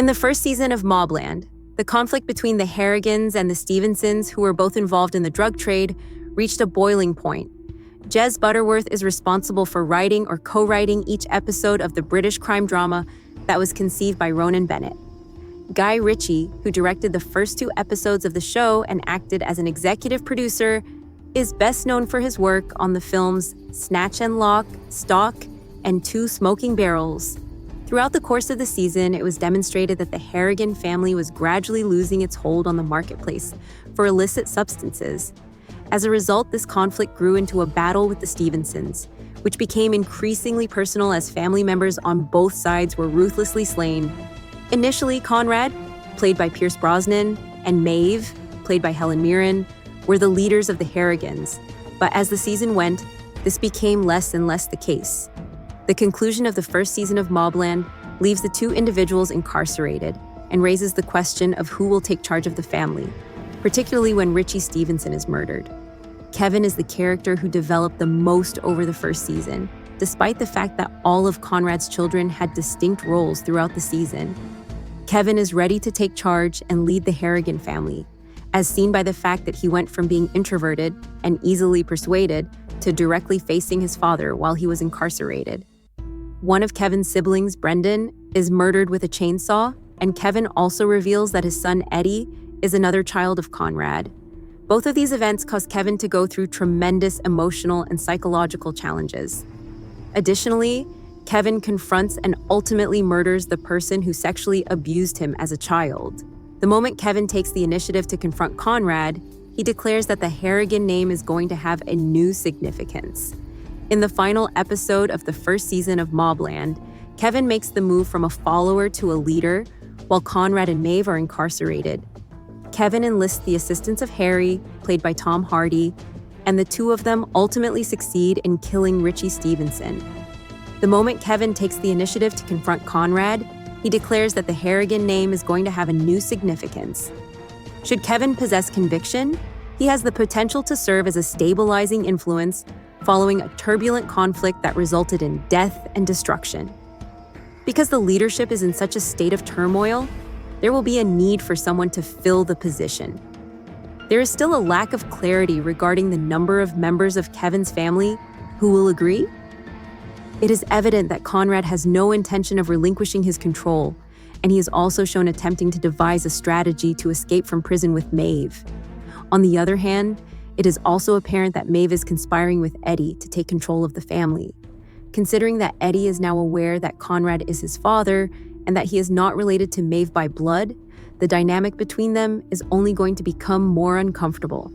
the first season of MobLand, the conflict between the Harrigans and the Stevensons, who were both involved in the drug trade, reached a boiling point. Jez Butterworth is responsible for writing or co-writing each episode of the British crime drama that was conceived by Ronan Bennett. Guy Ritchie, who directed the first 2 episodes of the show and acted as an executive producer, is best known for his work on the films Snatch and Lock, Stalk, and 2 Smoking Barrels. Throughout the course of the season, it was demonstrated that the Harrigan family was gradually losing its hold on the marketplace for illicit substances. As a result, this conflict grew into a battle with the Stevensons, which became increasingly personal as family members on both sides were ruthlessly slain. Initially, Conrad, played by Pierce Brosnan, and Maeve, played by Helen Mirren, were the leaders of the Harrigans. But as the season went, this became less and less the case. The conclusion of the first season of MobLand leaves the 2 individuals incarcerated and raises the question of who will take charge of the family, particularly when Richie Stevenson is murdered. Kevin is the character who developed the most over the first season, despite the fact that all of Conrad's children had distinct roles throughout the season. Kevin is ready to take charge and lead the Harrigan family, as seen by the fact that he went from being introverted and easily persuaded to directly facing his father while he was incarcerated. One of Kevin's siblings, Brendan, is murdered with a chainsaw, and Kevin also reveals that his son, Eddie, is another child of Conrad. Both of these events cause Kevin to go through tremendous emotional and psychological challenges. Additionally, Kevin confronts and ultimately murders the person who sexually abused him as a child. The moment Kevin takes the initiative to confront Conrad, he declares that the Harrigan name is going to have a new significance. In the final episode of the first season of MobLand, Kevin makes the move from a follower to a leader, while Conrad and Maeve are incarcerated. Kevin enlists the assistance of Harry, played by Tom Hardy, and the 2 of them ultimately succeed in killing Richie Stevenson. The moment Kevin takes the initiative to confront Conrad, he declares that the Harrigan name is going to have a new significance. Should Kevin possess conviction, he has the potential to serve as a stabilizing influence following a turbulent conflict that resulted in death and destruction. Because the leadership is in such a state of turmoil, there will be a need for someone to fill the position. There is still a lack of clarity regarding the number of members of Kevin's family who will agree. It is evident that Conrad has no intention of relinquishing his control, and he is also shown attempting to devise a strategy to escape from prison with Maeve. On the other hand, it is also apparent that Maeve is conspiring with Eddie to take control of the family. Considering that Eddie is now aware that Conrad is his father and that he is not related to Maeve by blood, the dynamic between them is only going to become more uncomfortable.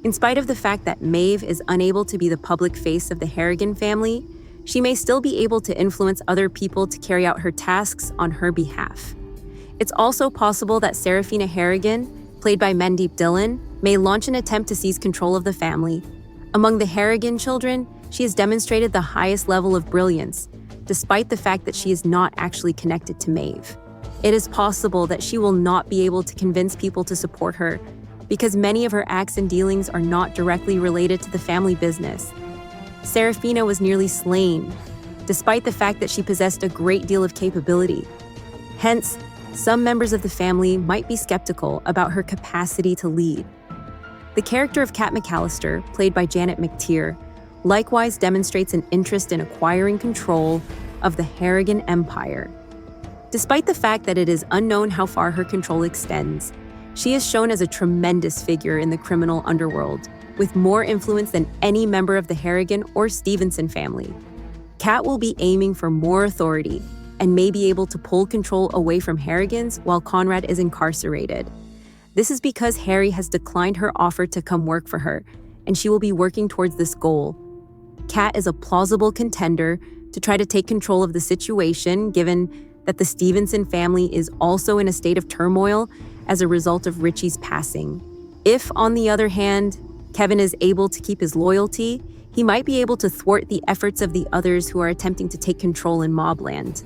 In spite of the fact that Maeve is unable to be the public face of the Harrigan family, she may still be able to influence other people to carry out her tasks on her behalf. It's also possible that Serafina Harrigan, played by Mandeep Dhillon, may launch an attempt to seize control of the family. Among the Harrigan children, she has demonstrated the highest level of brilliance, despite the fact that she is not actually connected to Maeve. It is possible that she will not be able to convince people to support her, because many of her acts and dealings are not directly related to the family business. Serafina was nearly slain, despite the fact that she possessed a great deal of capability. Hence, some members of the family might be skeptical about her capacity to lead. The character of Kat McAllister, played by Janet McTeer, likewise demonstrates an interest in acquiring control of the Harrigan Empire. Despite the fact that it is unknown how far her control extends, she is shown as a tremendous figure in the criminal underworld, with more influence than any member of the Harrigan or Stevenson family. Kat will be aiming for more authority and may be able to pull control away from Harrigan's while Conrad is incarcerated. This is because Harry has declined her offer to come work for her, and she will be working towards this goal. Kat is a plausible contender to try to take control of the situation, given that the Stevenson family is also in a state of turmoil as a result of Richie's passing. If, on the other hand, Kevin is able to keep his loyalty, he might be able to thwart the efforts of the others who are attempting to take control in MobLand.